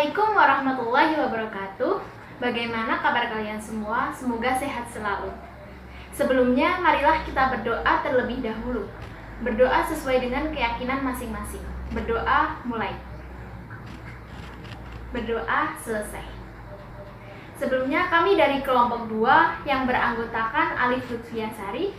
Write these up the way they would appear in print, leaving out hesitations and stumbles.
Assalamualaikum warahmatullahi wabarakatuh. Bagaimana kabar kalian semua? Semoga sehat selalu. Sebelumnya, marilah kita berdoa terlebih dahulu. Berdoa sesuai dengan keyakinan masing-masing. Berdoa mulai. Berdoa selesai. Sebelumnya kami dari kelompok 2 yang beranggotakan Alif Lutfiasari,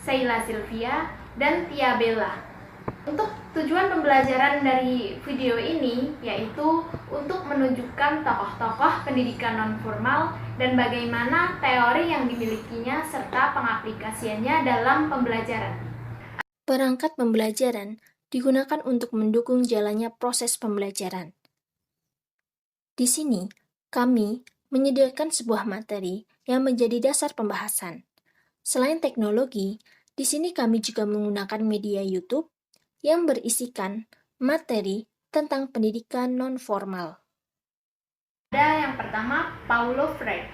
Sheila Sylvia, dan Tia Bella. Untuk tujuan pembelajaran dari video ini yaitu untuk menunjukkan tokoh-tokoh pendidikan non-formal dan bagaimana teori yang dimilikinya serta pengaplikasiannya dalam pembelajaran. Perangkat pembelajaran digunakan untuk mendukung jalannya proses pembelajaran. Di sini, kami menyediakan sebuah materi yang menjadi dasar pembahasan. Selain teknologi, di sini kami juga menggunakan media YouTube yang berisikan materi tentang pendidikan non-formal. Ada yang pertama, Paulo Freire.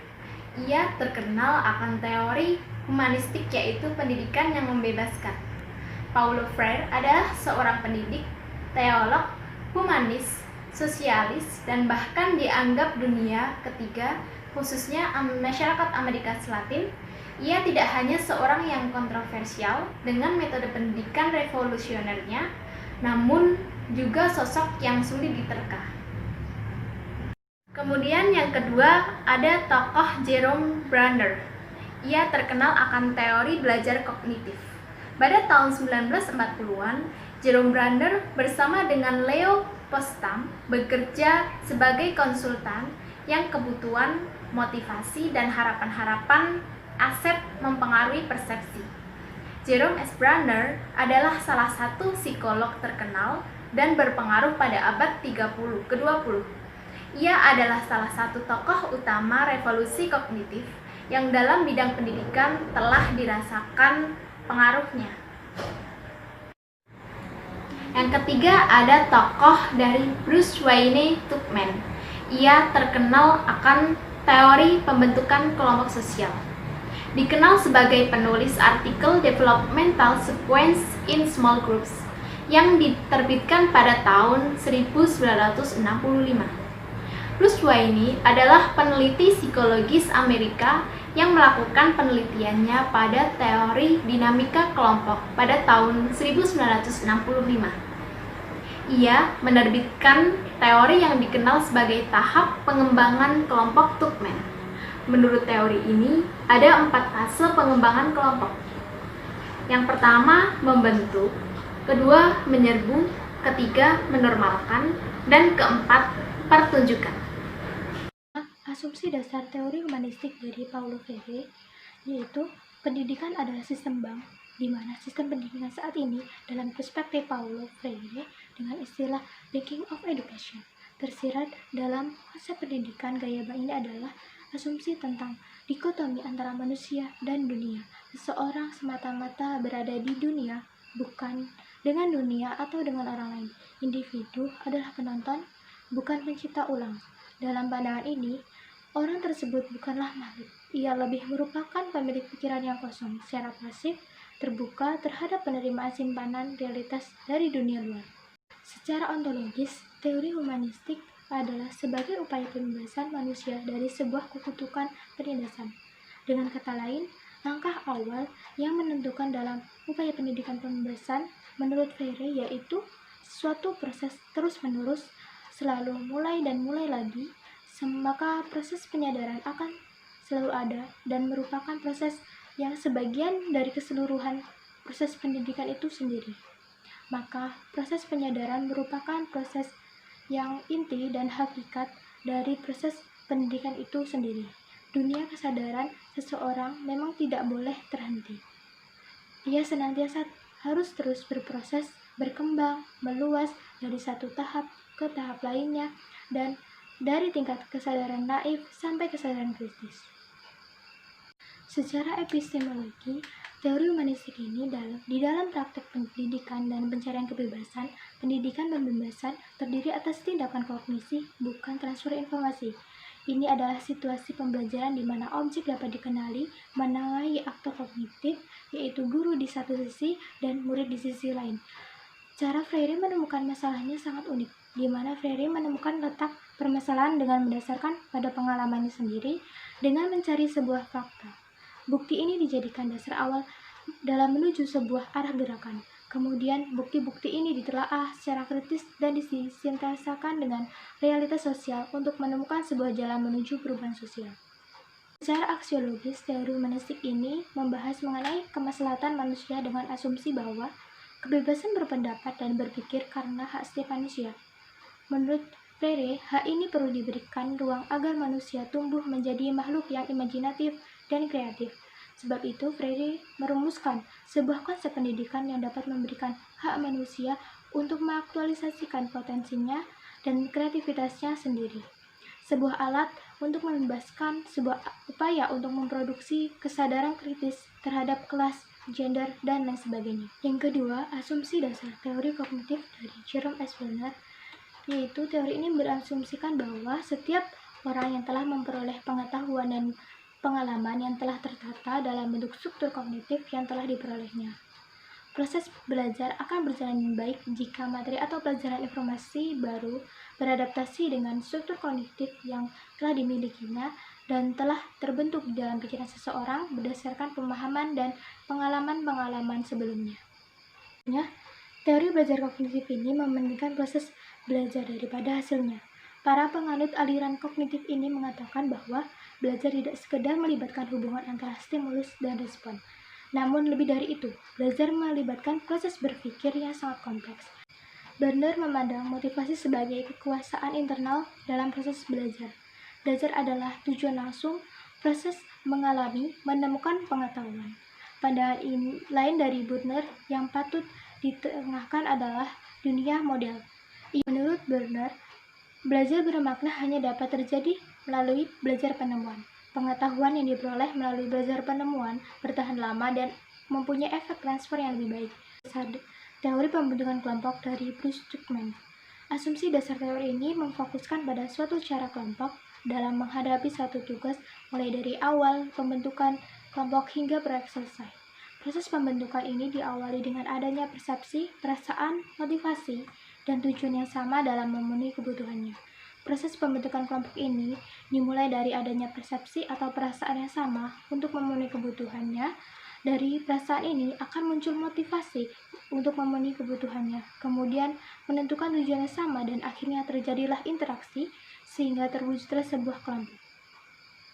Ia terkenal akan teori humanistik yaitu pendidikan yang membebaskan. Paulo Freire adalah seorang pendidik, teolog, humanis, sosialis, dan bahkan dianggap dunia ketiga, khususnya masyarakat Amerika Selatan. Ia tidak hanya seorang yang kontroversial dengan metode pendidikan revolusionernya, namun juga sosok yang sulit diterka. Kemudian yang kedua ada tokoh Jerome Bruner. Ia terkenal akan teori belajar kognitif. Pada tahun 1940-an, Jerome Bruner bersama dengan Leo Postam bekerja sebagai konsultan yang kebutuhan, motivasi, dan harapan-harapan aset mempengaruhi persepsi. Jerome S. Bruner adalah salah satu psikolog terkenal dan berpengaruh pada abad 30 ke-20. Ia adalah salah satu tokoh utama revolusi kognitif yang dalam bidang pendidikan telah dirasakan pengaruhnya. Yang ketiga ada tokoh dari Bruce Wayne Tuchman. Ia terkenal akan teori pembentukan kelompok sosial. Dikenal sebagai penulis artikel Developmental Sequence in Small Groups yang diterbitkan pada tahun 1965. Bruce Wayne adalah peneliti psikologis Amerika yang melakukan penelitiannya pada teori dinamika kelompok pada tahun 1965. Ia menerbitkan teori yang dikenal sebagai tahap pengembangan kelompok Tuchman. Menurut teori ini, ada 4 fase pengembangan kelompok. Yang pertama, membentuk, kedua, menyerbu, ketiga, menormalkan, dan keempat, pertunjukan. Asumsi dasar teori humanistik dari Paulo Freire yaitu pendidikan adalah sistem bank, di mana sistem pendidikan saat ini dalam perspektif Paulo Freire dengan istilah banking of education. Tersirat dalam konsep pendidikan gaya bank ini adalah asumsi tentang dikotomi antara manusia dan dunia. Seseorang semata-mata berada di dunia, bukan dengan dunia atau dengan orang lain. Individu adalah penonton, bukan pencipta ulang. Dalam pandangan ini, orang tersebut bukanlah makhluk. Ia lebih merupakan pemilik pikiran yang kosong, secara pasif, terbuka terhadap penerimaan simpanan realitas dari dunia luar. Secara ontologis, teori humanistik adalah sebagai upaya pembebasan manusia dari sebuah kekutukan penindasan. Dengan kata lain, langkah awal yang menentukan dalam upaya pendidikan pembebasan menurut Freire yaitu suatu proses terus-menerus, selalu mulai dan mulai lagi, maka proses penyadaran akan selalu ada dan merupakan proses yang sebagian dari keseluruhan proses pendidikan itu sendiri. Maka proses penyadaran merupakan proses yang inti dan hakikat dari proses pendidikan itu sendiri. Dunia kesadaran seseorang memang tidak boleh terhenti. Ia senantiasa harus terus berproses, berkembang, meluas dari satu tahap ke tahap lainnya, dan dari tingkat kesadaran naif sampai kesadaran kritis. Secara epistemologi, teori humanistik ini di dalam praktek pendidikan dan pencarian kebebasan, pendidikan pembebasan terdiri atas tindakan kognisi, bukan transfer informasi. Ini adalah situasi pembelajaran di mana objek dapat dikenali, menengahi aktor kognitif, yaitu guru di satu sisi dan murid di sisi lain. Cara Freire menemukan masalahnya sangat unik, di mana Freire menemukan letak permasalahan dengan mendasarkan pada pengalamannya sendiri dengan mencari sebuah fakta. Bukti ini dijadikan dasar awal dalam menuju sebuah arah gerakan. Kemudian, bukti-bukti ini ditelaah secara kritis dan disintesakan dengan realitas sosial untuk menemukan sebuah jalan menuju perubahan sosial. Secara aksiologis, teori humanistik ini membahas mengenai kemaslahatan manusia dengan asumsi bahwa kebebasan berpendapat dan berpikir karena hak setiap manusia. Menurut Freire, hak ini perlu diberikan ruang agar manusia tumbuh menjadi makhluk yang imajinatif dan kreatif. Sebab itu, Freire merumuskan sebuah konsep pendidikan yang dapat memberikan hak manusia untuk mengaktualisasikan potensinya dan kreativitasnya sendiri. Sebuah alat untuk membebaskan sebuah upaya untuk memproduksi kesadaran kritis terhadap kelas, gender, dan lain sebagainya. Yang kedua, asumsi dasar teori kognitif dari Jerome S. Bernard, yaitu teori ini berasumsikan bahwa setiap orang yang telah memperoleh pengetahuan dan pengalaman yang telah tertata dalam bentuk struktur kognitif yang telah diperolehnya. Proses belajar akan berjalan baik jika materi atau pelajaran informasi baru beradaptasi dengan struktur kognitif yang telah dimilikinya dan telah terbentuk di dalam pikiran seseorang berdasarkan pemahaman dan pengalaman-pengalaman sebelumnya. Teori belajar kognitif ini mementingkan proses belajar daripada hasilnya. Para penganut aliran kognitif ini mengatakan bahwa belajar tidak sekedar melibatkan hubungan antara stimulus dan respon. Namun lebih dari itu, belajar melibatkan proses berpikir yang sangat kompleks. Bernard memandang motivasi sebagai kekuasaan internal dalam proses belajar. Belajar adalah tujuan langsung, proses mengalami, menemukan pengetahuan. Pandangan lain dari Bernard yang patut ditengahkan adalah dunia model. Menurut Bernard, belajar bermakna hanya dapat terjadi melalui belajar penemuan. Pengetahuan yang diperoleh melalui belajar penemuan bertahan lama dan mempunyai efek transfer yang lebih baik. Teori pembentukan kelompok dari Bruce Tuckman. Asumsi dasar teori ini memfokuskan pada suatu cara kelompok dalam menghadapi satu tugas mulai dari awal pembentukan kelompok hingga proyek selesai. Proses pembentukan ini diawali dengan adanya persepsi, perasaan, motivasi, dan tujuan yang sama dalam memenuhi kebutuhannya. Proses pembentukan kelompok ini dimulai dari adanya persepsi atau perasaan yang sama untuk memenuhi kebutuhannya. Dari perasaan ini akan muncul motivasi untuk memenuhi kebutuhannya, kemudian menentukan tujuan yang sama dan akhirnya terjadilah interaksi sehingga terwujudlah sebuah kelompok.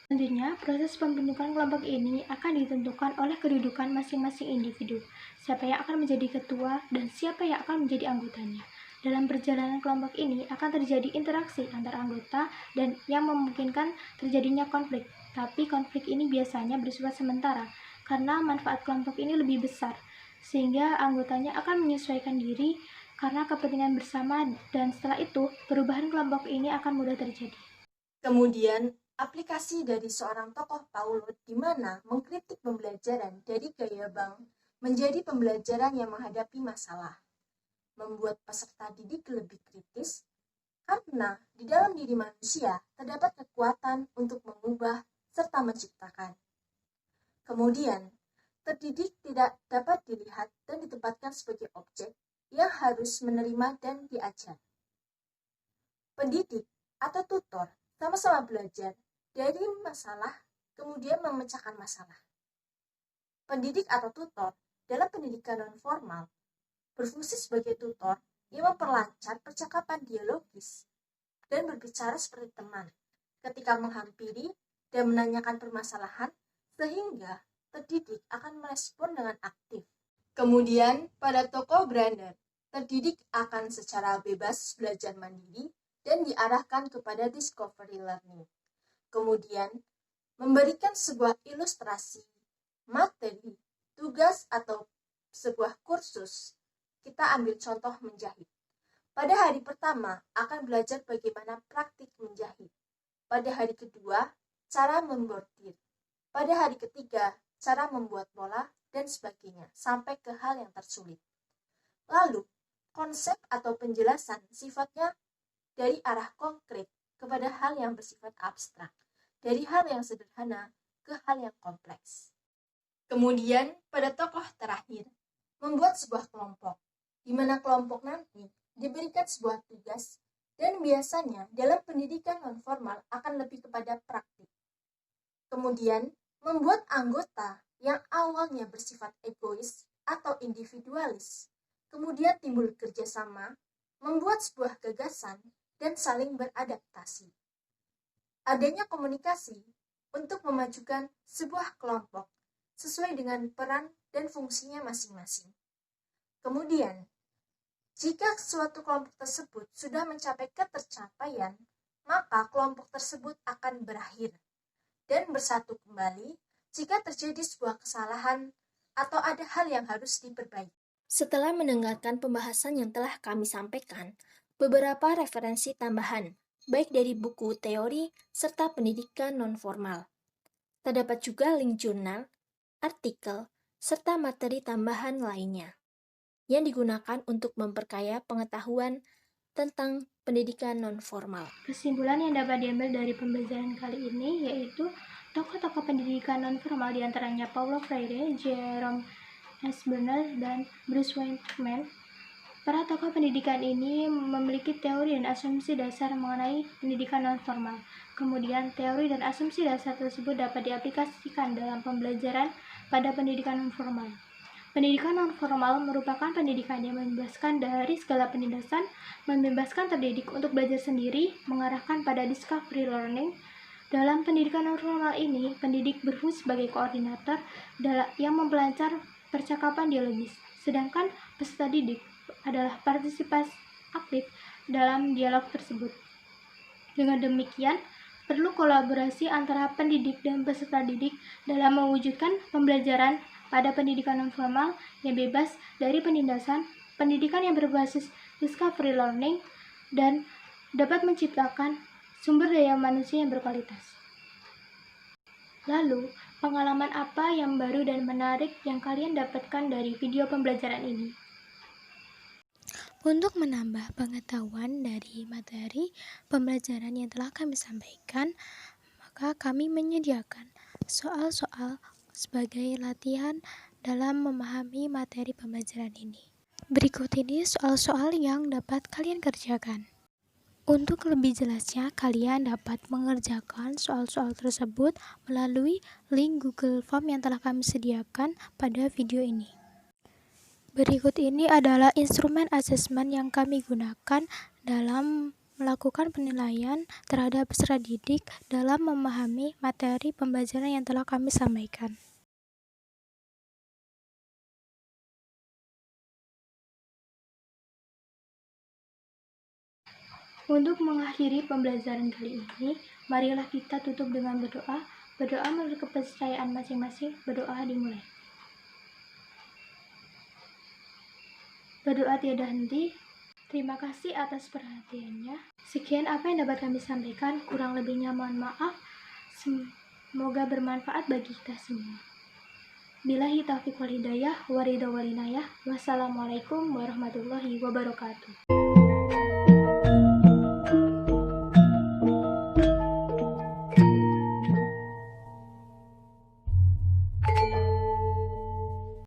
Selanjutnya, proses pembentukan kelompok ini akan ditentukan oleh kedudukan masing-masing individu, siapa yang akan menjadi ketua dan siapa yang akan menjadi anggotanya. Dalam perjalanan kelompok ini akan terjadi interaksi antar anggota dan yang memungkinkan terjadinya konflik. Tapi konflik ini biasanya bersifat sementara karena manfaat kelompok ini lebih besar, sehingga anggotanya akan menyesuaikan diri karena kepentingan bersama dan setelah itu perubahan kelompok ini akan mudah terjadi. Kemudian, aplikasi dari seorang tokoh Paulus di mana mengkritik pembelajaran dari gaya bank menjadi pembelajaran yang menghadapi masalah. Membuat peserta didik lebih kritis, karena di dalam diri manusia terdapat kekuatan untuk mengubah serta menciptakan. Kemudian, terdidik tidak dapat dilihat dan ditempatkan sebagai objek yang harus menerima dan diajar. Pendidik atau tutor sama-sama belajar dari masalah, kemudian memecahkan masalah. Pendidik atau tutor dalam pendidikan non-formal berfungsi sebagai tutor yang memperlancar percakapan dialogis dan berbicara seperti teman ketika menghampiri dan menanyakan permasalahan sehingga terdidik akan merespon dengan aktif. Kemudian pada tokoh Brander, terdidik akan secara bebas belajar mandiri dan diarahkan kepada discovery learning. Kemudian memberikan sebuah ilustrasi, materi, tugas atau sebuah kursus. Kita ambil contoh menjahit. Pada hari pertama akan belajar bagaimana praktik menjahit. Pada hari kedua, cara membordir. Pada hari ketiga, cara membuat pola dan sebagainya, sampai ke hal yang tersulit. Lalu, konsep atau penjelasan sifatnya dari arah konkret kepada hal yang bersifat abstrak, dari hal yang sederhana ke hal yang kompleks. Kemudian, pada tokoh terakhir, membuat sebuah kelompok, di mana kelompok nanti diberikan sebuah tugas dan biasanya dalam pendidikan nonformal akan lebih kepada praktik. Kemudian, membuat anggota yang awalnya bersifat egois atau individualis, kemudian timbul kerjasama, membuat sebuah gagasan, dan saling beradaptasi. Adanya komunikasi untuk memajukan sebuah kelompok sesuai dengan peran dan fungsinya masing-masing. Kemudian, jika suatu kelompok tersebut sudah mencapai ketercapaian, maka kelompok tersebut akan berakhir dan bersatu kembali jika terjadi sebuah kesalahan atau ada hal yang harus diperbaiki. Setelah mendengarkan pembahasan yang telah kami sampaikan, beberapa referensi tambahan, baik dari buku teori serta pendidikan nonformal. Terdapat juga link jurnal, artikel, serta materi tambahan lainnya yang digunakan untuk memperkaya pengetahuan tentang pendidikan nonformal. Kesimpulan yang dapat diambil dari pembelajaran kali ini yaitu tokoh-tokoh pendidikan nonformal diantaranya Paulo Freire, Jerome S. Bernard, dan Bruce Weinman. Para tokoh pendidikan ini memiliki teori dan asumsi dasar mengenai pendidikan nonformal. Kemudian, teori dan asumsi dasar tersebut dapat diaplikasikan dalam pembelajaran pada pendidikan nonformal. Pendidikan nonformal merupakan pendidikan yang membebaskan dari segala penindasan, membebaskan terdidik untuk belajar sendiri, mengarahkan pada discovery learning. Dalam pendidikan nonformal ini, pendidik berfungsi sebagai koordinator yang mempelancar percakapan dialogis, sedangkan peserta didik adalah partisipasi aktif dalam dialog tersebut. Dengan demikian, perlu kolaborasi antara pendidik dan peserta didik dalam mewujudkan pembelajaran pada pendidikan nonformal yang bebas dari penindasan, pendidikan yang berbasis discovery learning, dan dapat menciptakan sumber daya manusia yang berkualitas. Lalu, pengalaman apa yang baru dan menarik yang kalian dapatkan dari video pembelajaran ini? Untuk menambah pengetahuan dari materi pembelajaran yang telah kami sampaikan, maka kami menyediakan soal-soal sebagai latihan dalam memahami materi pembelajaran ini. Berikut ini soal-soal yang dapat kalian kerjakan. Untuk lebih jelasnya, kalian dapat mengerjakan soal-soal tersebut melalui link Google Form yang telah kami sediakan pada video ini. Berikut ini adalah instrumen asesmen yang kami gunakan dalam melakukan penilaian terhadap peserta didik dalam memahami materi pembelajaran yang telah kami sampaikan. Untuk mengakhiri pembelajaran kali ini, marilah kita tutup dengan berdoa. Berdoa menurut kepercayaan masing-masing. Berdoa dimulai. Berdoa tiada henti. Terima kasih atas perhatiannya. Sekian apa yang dapat kami sampaikan. Kurang lebihnya mohon maaf. Semoga bermanfaat bagi kita semua. Billahi taufiq wal hidayah, waridha walinayah. Wassalamualaikum warahmatullahi wabarakatuh.